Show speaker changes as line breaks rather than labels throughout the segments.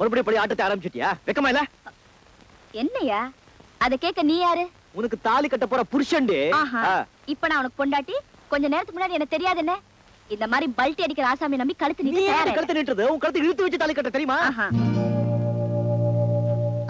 மறுபடியும் படி ஆட்டத்தை ஆரம்பிச்சிட்டியா? வெக்கமா இல்ல?
என்னையா அத கேட்க நீ யாரு?
உனக்கு தாலி கட்ட போற புருஷன்டி.
இப்ப நான் உனக்கு பொண்டாட்டி. கொஞ்ச நேரத்துக்கு முன்னாடி எனக்கு தெரியாது என்ன? இந்த மாதிரி பல்ட்டி அடிக்கிற ஆசாமி நம்பி கழுத்து
நீட்டுறது உன் கழுத்து இழுத்து வச்சு தாலி கட்ட தெரியுமா?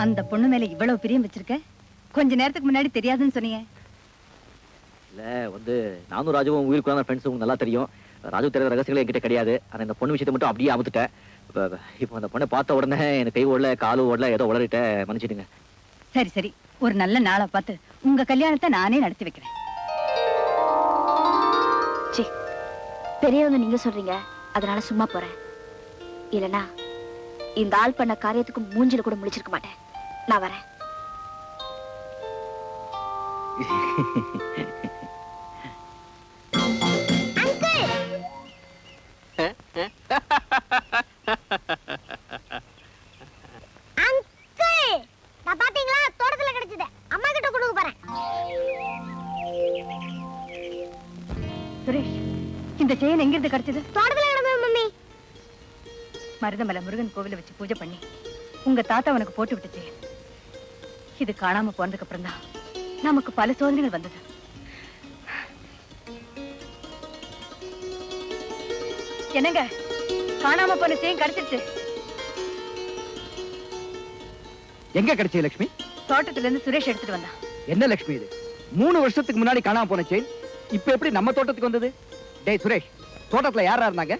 அந்த பொண்ணு மேல இவ்வளவு பிரியம் வச்சிருக்க, கொஞ்ச நேரத்துக்கு முன்னாடி தெரியாதுன்னு சொன்னீங்க.
இல்ல வந்து நானும் ராஜுவும் உயிருக்குள்ள ஃப்ரெண்ட்ஸ் உங்களுக்கு நல்லா தெரியும். ராஜு தெரியாத ரகசியங்கள் என்கிட்ட கிடையாது. ஆனா இந்த பொண்ணு விஷயத்தை மட்டும் அப்படியே அமுத்துட்டேன். இப்போ அந்த பொண்ணை பார்த்த உடனே எனக்கு கை ஓடல காலு ஓடல ஏதோ உளறிட்ட, மன்னிச்சிடுங்க.
சரி சரி, ஒரு நல்ல நாளை பார்த்து உங்க கல்யாணத்தை நானே நடத்தி வைக்கிறேன்.
பெரியவங்க நீங்க சொல்றீங்க, அதனால சும்மா போறேன். இல்லனா இந்த ஆள் பண்ண காரியத்துக்கு மூஞ்சில கூட முடிச்சிருக்க மாட்டேன். நான் வரேன்.
சுரேஷ், இந்த செயின் எங்கிருந்து கிடைச்சது? மருதமலை முருகன் கோவில வச்சு பூஜை பண்ணி உங்க தாத்தா உனக்கு போட்டு விட்டு செயின். இது காணாம போனதுக்கு அப்புறம் தான் நமக்கு பல சோதனைகள் வந்தது. என்னங்க, காணாம போன செயின் கிடைச்சிருச்சு.
எங்க கிடைச்சது லட்சுமி?
தோட்டத்துல இருந்து சுரேஷ் எடுத்துட்டு வந்தான்.
என்ன லட்சுமி இது? 3 வருஷத்துக்கு முன்னாடி காணாம போன செயின் இப்ப எப்படி நம்ம தோட்டத்துக்கு வந்தது? டேய் சுரேஷ், தோட்டத்துல யாரா இருந்தாங்க?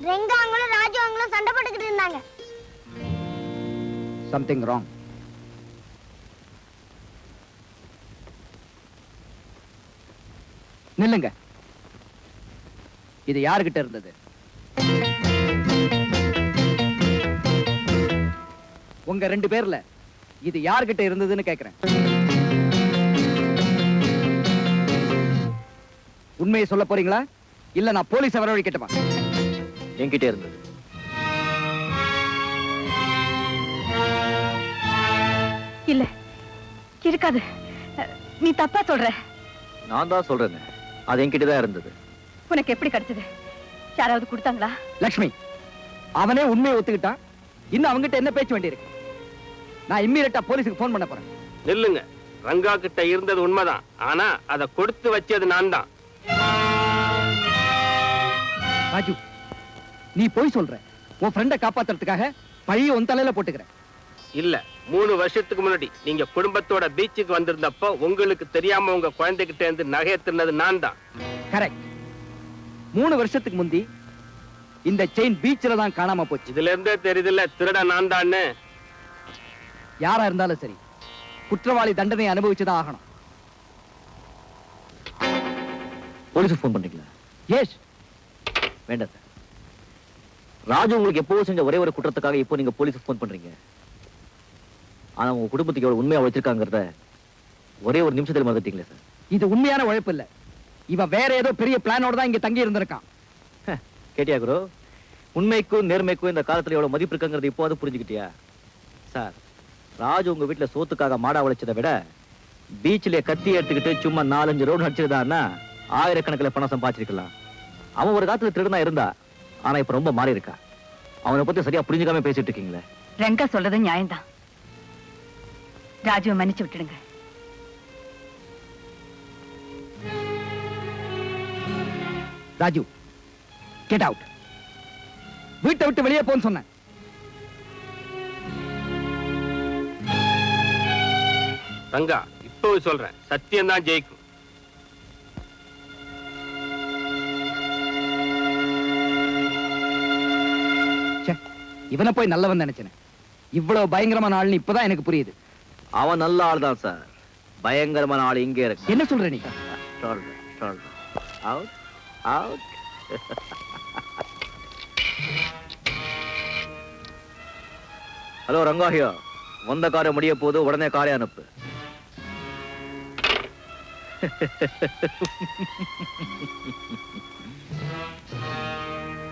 ரெங்காங்களும் ராஜுங்களும் சண்டை போட்டுக்கிட்டு இருந்தாங்க.
Something wrong. நில்லுங்க. இது யாருகிட்ட இருந்தது? உங்க 2 பேர்ல இது யார்கிட்ட இருந்ததுன்னு கேக்குறேன். உண்மையை சொல்ல போறீங்களா இல்ல நான் போலீஸை வரவழைக்கட்டுமா?
என்கிட்ட இருந்தது.
இல்ல இருக்காது, நீ தப்பா சொல்ற.
நான் தான் சொல்றேன், அது என்கிட்ட தான் இருந்தது.
உனக்கு எப்படி கிடைச்சது? யாராவது கொடுத்தாங்களா?
லட்சுமி, அவனே உண்மையை ஒத்துக்கிட்டான். இன்னும் அவங்கிட்ட என்ன பேச்சு வேண்டியிருக்கு? நான் இம்மீடியட்டா போலீஸுக்கு போன் பண்ண போறேன்.
நில்லுங்க. ரங்கா கிட்ட இருந்தது உண்மைதான், ஆனா அதை கொடுத்து வச்சது நான் தான்.
ராஜு, நீ போய் சொல்ற. உன் ஃப்ரெண்டை காப்பாத்துறதுக்காக பழிய உன் தலையில போட்டுக்கிற.
இல்ல, 3 வருஷத்துக்கு முன்னாடி நீங்க குடும்பத்தோட பீச்சுக்கு வந்திருந்தப்ப உங்களுக்கு தெரியாம உங்க குழந்தைகிட்ட இருந்து நகையை திருநது நான் தான்.
கரெக்ட். 3 வருஷத்துக்கு முந்தி இந்த செயின் பீச்சில தான் காணாம போச்சு.
இதுல இருந்தே தெரியுதுல்ல திருட நான் தான்.
யாரா இருந்தாலும் சரி, குற்றவாளி தண்டனை அனுபவிச்சுதான் ஆகணும்.
போலீஸுக்கு போன் பண்றீங்களா?
எஸ்.
வேண்டாம் சார். ராஜு உங்களுக்கு எப்போ செஞ்ச ஒரே ஒரு குற்றத்துக்காக இப்போ நீங்க போலீஸுக்கு போன் பண்றீங்க. ஆனா உங்க குடும்பத்துக்கு எவ்வளவு உண்மையா உழைச்சிருக்காங்கிறத ஒரே ஒரு நிமிஷத்துல மறந்துட்டீங்களே சார்.
இது உண்மையான உழைப்பு இல்ல. இவன் வேற ஏதோ பெரிய பிளானோட தான் இங்க தங்கி இருந்திருக்கான்.
கேட்டியா குரு? உண்மைக்கும் நேர்மைக்கும் இந்த காலத்துல எவ்வளவு மதிப்பு இருக்குங்கிறது இப்போ அது புரிஞ்சுக்கிட்டியா சார்? ராஜு உங்க வீட்டுல சோத்துக்காக மாடா உழைச்சதை விட பீச்சிலே கத்தி எடுத்துக்கிட்டு சும்மா 4-5 ரவுண்ட் அடிச்சிருந்தான்னா ஆயிரக்கணக்கில் பணம் சம்பாதிச்சிருக்கலாம். அவன் ஒரு காலத்துல திருடனா இருந்தா, ஆனா இப்ப ரொம்ப மாறி இருக்கா. அவனை பத்தி சரியா புரிஞ்சுக்காம பேசிட்டு இருக்கீங்களே.
ரங்கா சொல்றது நியாயம்தான். ராஜுவை மன்னிச்சு விட்டுடுங்க.
Raju, get out. வீட்டை விட்டு வெளியே போன்னு சொன்னேன்.
ரங்கா, இப்பவே சொல்றேன், சத்தியம் தான் ஜெயிக்கும்.
இவனை போய் நல்லவன் நினைச்சேன். இவ்வளவு பயங்கரமான ஆள்னு இப்பதான் எனக்கு புரியுது.
அவன் நல்ல ஆள் தான் சார். பயங்கரமான ஆள் இங்கே இருக்கு.
என்ன சொல்ற நீ?
Out out. ஹலோ ரங்காஹியா, வந்த காரை முடிய போது உடனே காரை அனுப்பு.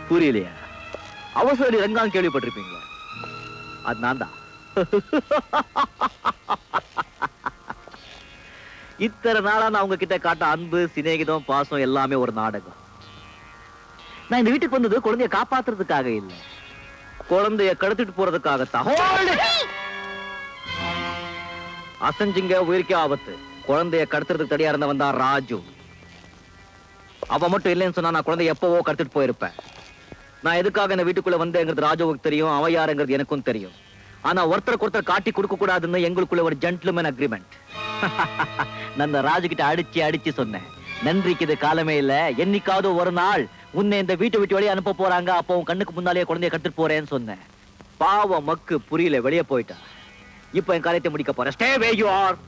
புரியலையா? அவசர ரங்கான் கேள்விப்பட்டிருப்பீங்களா? அது நான் தான். இத்தனை நாளா நான் உங்ககிட்ட காட்ட அன்பு, சிநேகிதம், பாசம் எல்லாமே ஒரு நாடகம். நான் இந்த வீட்டுக்கு வந்தது குழந்தைய காப்பாத்துறதுக்காக இல்லை, குழந்தைய கடத்திட்டு போறதுக்காகத்தான். Hold it! அசஞ்சிங்க உயிருக்கே ஆபத்து. குழந்தைய கடத்துறதுக்கு தடியா இருந்தவன் தான் ராஜு. அவன் மட்டும் இல்லைன்னு சொன்னா நான் குழந்தைய எப்பவோ கடத்திட்டு போயிருப்பேன். நான் எதுக்காக இந்த வீட்டுக்குள்ள வந்தேங்கிறது ராஜுவுக்கு தெரியும், அவன் யாருங்கிறது எனக்கும் தெரியும். ஆனா ஒருத்தருக்கு ஒருத்தர் காட்டி கொடுக்க கூடாதுன்னு எங்களுக்குள்ள ஒரு ஜென்டில்மேன் அக்ரிமெண்ட். நான் ராஜு கிட்ட அடிச்சு அடிச்சு சொன்னேன், நன்றிக்கு இது காலமே இல்ல, என்னைக்காவது ஒரு நாள் உன்னை இந்த வீட்டை விட்டு வெளியே அனுப்ப போறாங்க, அப்போ உன் கண்ணுக்கு முன்னாலேயே குழந்தைய கட்டுட்டு போறேன்னு சொன்னேன். பாவம் மக்கு புரியல, வெளியே போயிட்டா. இப்ப என் காரியத்தை முடிக்க போறேன். Stay way you are.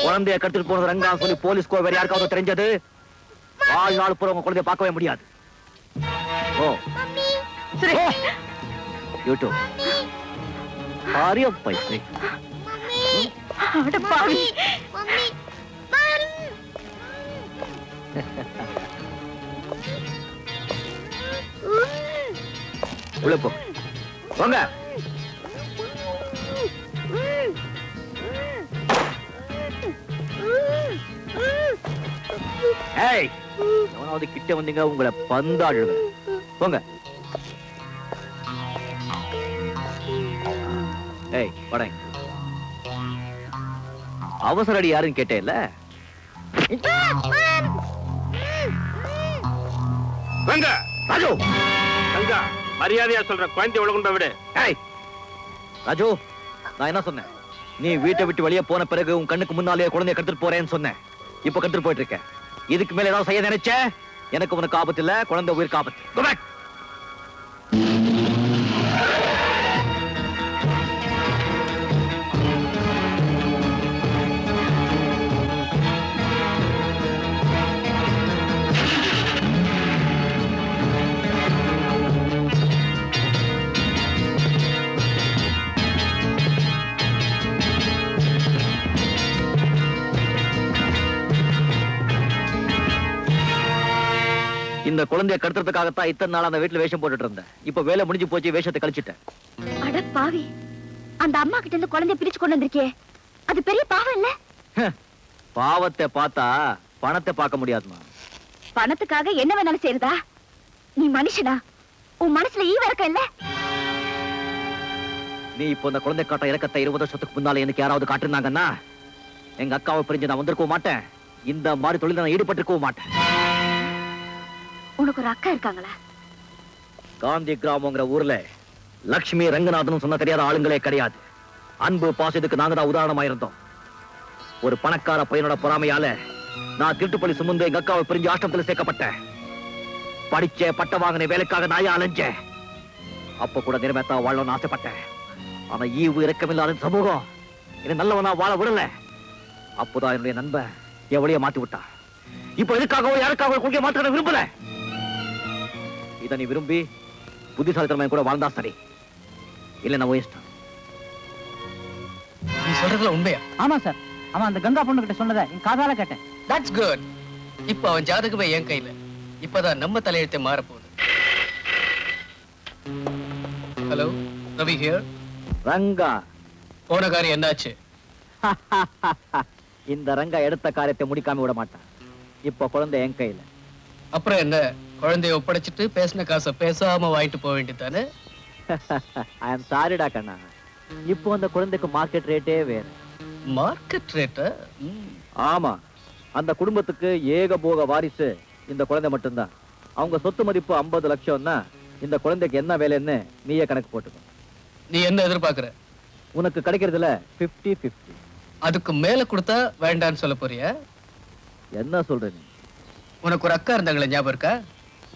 குழந்தைய கட்டுட்டு போனது ரங்கா சொல்லி போலீஸ்க்கோ வேற யாருக்காவது தெரிஞ்சது, வாழ்நாள் பூரா உங்க குழந்தைய பார்க்கவே முடியாது. ஓ யூடியூப் ஆரிய பைசை.
அட பாவி.
உள்ள போ. வாங்க. ஏய், எவனாவது கிட்ட வந்தீங்க உங்களை பந்தாடுவேன். போங்க. ஏய் படை, அவசர அடி யாருன்னு கேட்டேன்ல.
வாங்க
ராஜு,
ரங்கா, மரியாதையா சொல்ற குழந்தை உலகுண்ட விடு.
ஏய் ராஜு, நான் என்ன சொன்னேன்? நீ வீட்டை விட்டு வெளியே போன பிறகு உன் கண்ணுக்கு முன்னாலே குழந்தைய கடத்திட்டு போறேன்னு சொன்னேன். இப்ப கடத்திட்டு போயிட்டு இருக்க. இதுக்கு மேல ஏதாவது செய்ய நினைச்ச எனக்கு உனக்கு ஆபத்து இல்ல, குழந்தை உயிருக்கு ஆபத்து. Go back. இந்த குழந்தைய கடத்துறதுக்காகத்தான் இத்தனை நாள் அந்த வீட்டுல வேஷம் போட்டுட்டு இருந்தேன். இப்ப வேலை முடிஞ்சு போச்சு, வேஷத்தை கழிச்சிட்டேன்.
அட பாவி, அந்த அம்மா கிட்ட இருந்து குழந்தைய பிரிச்சு கொண்டு வந்திருக்கே, அது பெரிய பாவம் இல்ல?
பாவத்தை பார்த்தா பணத்தை பார்க்க முடியாதுமா.
பணத்துக்காக என்ன வேணாலும் செய்யறதா? நீ மனுஷனா? உன் மனசுல ஈ வரைக்கும் இல்ல?
நீ இப்போ இந்த குழந்தை காட்ட இறக்கத்தை 20 வருஷத்துக்கு முன்னால எனக்கு யாராவது காட்டிருந்தாங்கன்னா எங்க அக்காவை பிரிஞ்சு நான் வந்திருக்கவும் மாட்டேன், இந்த மாதிரி தொழில நான் ஈடுபட்டிருக்கவும் மாட்டேன்.
உனக்கு ஒரு அக்கா இருக்காங்களா?
காந்தி கிராமங்கிற ஊர்ல லட்சுமி ரங்கநாதன் சொன்ன தெரியாத ஆளுங்களே கிடையாது. அன்பு பாசத்துக்கு நாங்க தான் உதாரணமா இருந்தோம். ஒரு பணக்கார பையனோட பொறாமையால நான் திருட்டுப்பள்ளி சுமந்து எங்க அக்காவை பிரிஞ்சு ஆஷ்டமத்தில் சேர்க்கப்பட்டேன். படிச்ச பட்ட வாங்கின வேலைக்காக நாயா அலைஞ்சேன். அப்ப கூட நிறமேத்தா வாழணும்னு ஆசைப்பட்டேன். ஆனா ஈவு இறக்கமில்லாத சமூகம் என்ன நல்லவனா வாழ விடல. அப்போதான் என்னுடைய நண்பன் எவ்வளைய மாத்தி விட்டா. இப்ப எதுக்காகவோ யாருக்காக கொள்கை மாற்ற விரும்பல. இதை நீ விரும்பி புத்திசாலித்தனமா கூட வாழ்ந்தா சரி, இல்ல நான் வேஸ்ட்.
நீ சொல்றதுல உண்மையா?
ஆமா சார், அவன் அந்த கங்கா பொண்ணு கிட்ட சொன்னதை என் காதால கேட்டேன்.
That's good. இப்ப அவன் ஜாதகமே என் கையில. இப்பதான் நம்ம தலையெழுத்தே மாற போகுது. Hello, Ravi here.
ரங்கா,
போன காரியம் என்னாச்சு?
இந்த ரங்கா எடுத்த காரியத்தை முடிக்காம விட மாட்டான். இப்ப குழந்தை என் கையில.
அப்புறம் என்ன, குழந்தைய ஒப்படைச்சிட்டு பேசின காசை பேசாம வாங்கிட்டு போக வேண்டியதானே?
ஐ அம் சாரிடா கண்ணா, இப்போ அந்த குழந்தைக்கு மார்க்கெட் ரேட்டே வேற.
மார்க்கெட் ரேட்டா?
ஆமா, அந்த குடும்பத்துக்கு ஏகபோக வாரிசு இந்த குழந்தை மட்டும்தான். அவங்க சொத்து மதிப்பு 50 லட்சம்னா இந்த குழந்தைக்கு என்ன வேலைன்னு நீயே கணக்கு போட்டுக்கோ.
நீ என்ன எதிர்பார்க்கிற?
உனக்கு கிடைக்கிறதுல 50-50.
அதுக்கு மேல கொடுத்தா வேண்டான்னு சொல்ல போறியா?
என்ன சொல்ற நீ?
உனக்கு ஒரு அக்கா இருந்தாங்களே, ஞாபகம் இருக்கா?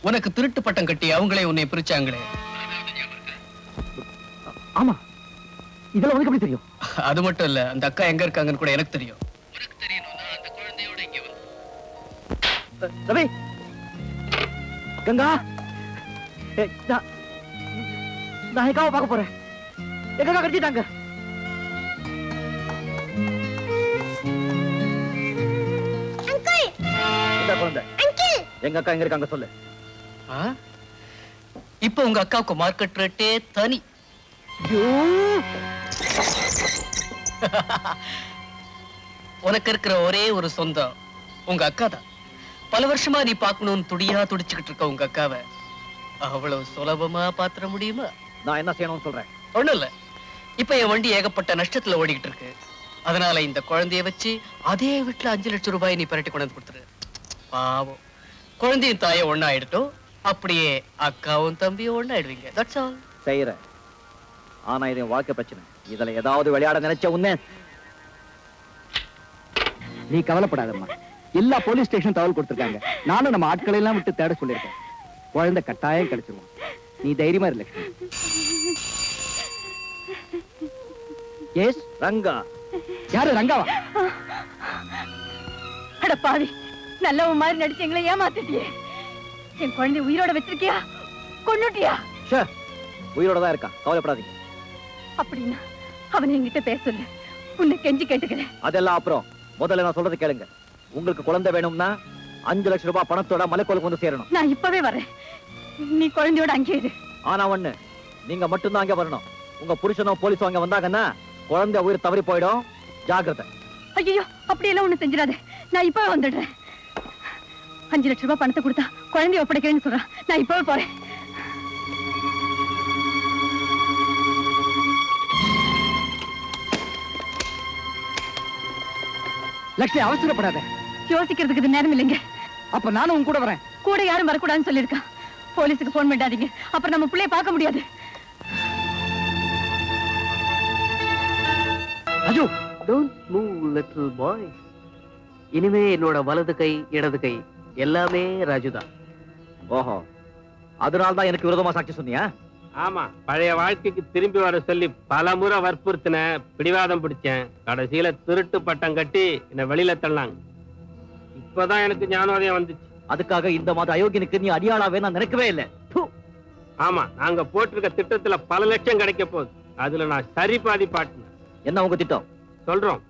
உனக்கு திருட்டு பட்டம் கட்டி அவங்களே உன்னை பிரிச்சாங்களே.
ஆமா, இதெல்லாம் உனக்கு எப்படி தெரியும்?
அது மட்டும் இல்ல, அந்த அக்கா எங்க இருக்காங்கன்னு கூட எனக்கு தெரியும். உனக்கு தெரியணும்னா அந்த குழந்தையோட இங்க வந்து.
ரவி, கங்கா, நான் எங்காவை பார்க்க போறேன். எங்க கடிச்சிட்டாங்க. இந்த குழந்தை எங்க அக்கா எங்க இருக்காங்க சொல்லு.
இப்ப உங்க அக்காவுக்கு மார்க்கெட் ரேட்டே தனி. உனக்கு இருக்கிற ஒரே ஒரு சொந்தம் உங்க அக்கா தான். பல வருஷமா நீ பார்க்கணும்னு துடியா துடிச்சுக்கிட்டு இருக்க உங்க அக்காவை அவ்வளவு சுலபமா பாத்திர முடியுமா?
நான் என்ன செய்யணும்னு சொல்றேன்.
ஒண்ணும் இல்ல, இப்ப என் வண்டி ஏகப்பட்ட நஷ்டத்துல ஓடிக்கிட்டு இருக்கு. அதனால இந்த குழந்தைய வச்சு அதே வீட்டுல 5 லட்சம் ரூபாய் நீ பரட்டி கொண்டு வந்து கொடுத்துரு. பாவம், குழந்தையும் தாயும் ஒண்ணா ஆயிடட்டும். அப்படியே அக்காவும் தம்பியும் ஒண்ணா ஆயிடுவீங்க. That's all.
செய்யறேன். ஆனா இது என் வாழ்க்கை பிரச்சனை. இதுல ஏதாவது விளையாட நினைச்ச உன்ன.
நீ கவலைப்படாதம்மா. எல்லா போலீஸ் ஸ்டேஷன் தகவல் கொடுத்திருக்காங்க. நானும் நம்ம ஆட்களை எல்லாம் விட்டு தேட சொல்லியிருக்கேன். குழந்தை கட்டாயம் கிடைச்சிருவோம். நீ தைரியமா இரு லட்சுமி.
எஸ் ரங்கா.
யாரு ரங்காவா?
அட பாவி, நல்லவன் மாதிரி நடிச்சு எங்களை ஏமாத்திட்டியே. என் குழந்தை உயிரோட வச்சிருக்கியா, கொன்னுட்டியா?
ச்சே, உயிரோட தான் இருக்கான், கவலைப்படாதீங்க.
அப்படின்னா அவனை என்கிட்ட பேச சொல்லு. உன்னை கெஞ்சி கேட்டுக்கிறேன்.
அதெல்லாம் அப்புறம். முதல்ல நான் சொல்றது கேளுங்க. உங்களுக்கு குழந்தை வேணும்னா 5 லட்சம் ரூபாய் பணத்தோட மலைக்கோலுக்கு வந்து சேரணும்.
நான் இப்பவே வரேன். நீ குழந்தையோட அங்கே இரு.
ஆனா ஒண்ணு, நீங்க மட்டும்தான் அங்க வரணும். உங்க புருஷனோ போலீஸோ அங்க வந்தாங்கன்னா குழந்தை உயிர் தவறி போயிடும். ஜாக்கிரதை.
ஐயோ, அப்படியெல்லாம் ஒண்ணு செஞ்சிடாத. நான் இப்பவே வந்துடுறேன். 5 லட்சம் ரூபாய் பணத்தை கொடுத்தா குழந்தைய ஒப்படைக்கிறேன்னு சொல்றான். நான் இப்பவே போறேன்.
லட்சுமி அவசரப்படாத.
யோசிக்கிறதுக்கு இது நேரம் இல்லைங்க.
அப்ப நானும் உன் கூட வரேன்.
கூட யாரும் வரக்கூடாதுன்னு சொல்லியிருக்கான். போலீஸுக்கு போன் பண்ணாதீங்க, அப்புறம் நம்ம பிள்ளைய பார்க்க முடியாது.
Aju,
don't move little boy. இனிமே என்னோட வலது கை இடது கை எல்லாமே ராஜுதான்.
ஓஹோ, அதனால்தான் எனக்கு விரோதமா சாட்சி சொன்னியா?
ஆமா, பழைய வாழ்க்கைக்கு திரும்பி வர சொல்லி பல முறை வற்புறுத்தின, பிடிவாதம் பிடிச்சேன். கடைசியில திருட்டு பட்டம் கட்டி என்ன வெளியில தள்ளாங்க. இப்பதான் எனக்கு ஞானோதயம் வந்துச்சு.
அதுக்காக இந்த மாதிரி அயோக்கியனுக்கு நீ அடியாளாவே நான் நினைக்கவே இல்லை.
ஆமா, நாங்க போட்டிருக்க திட்டத்துல பல லட்சம் கிடைக்க போகுது. அதுல நான் சரி பாதி பாட்டினேன்.
என்ன உங்க திட்டம்?
சொல்றோம்.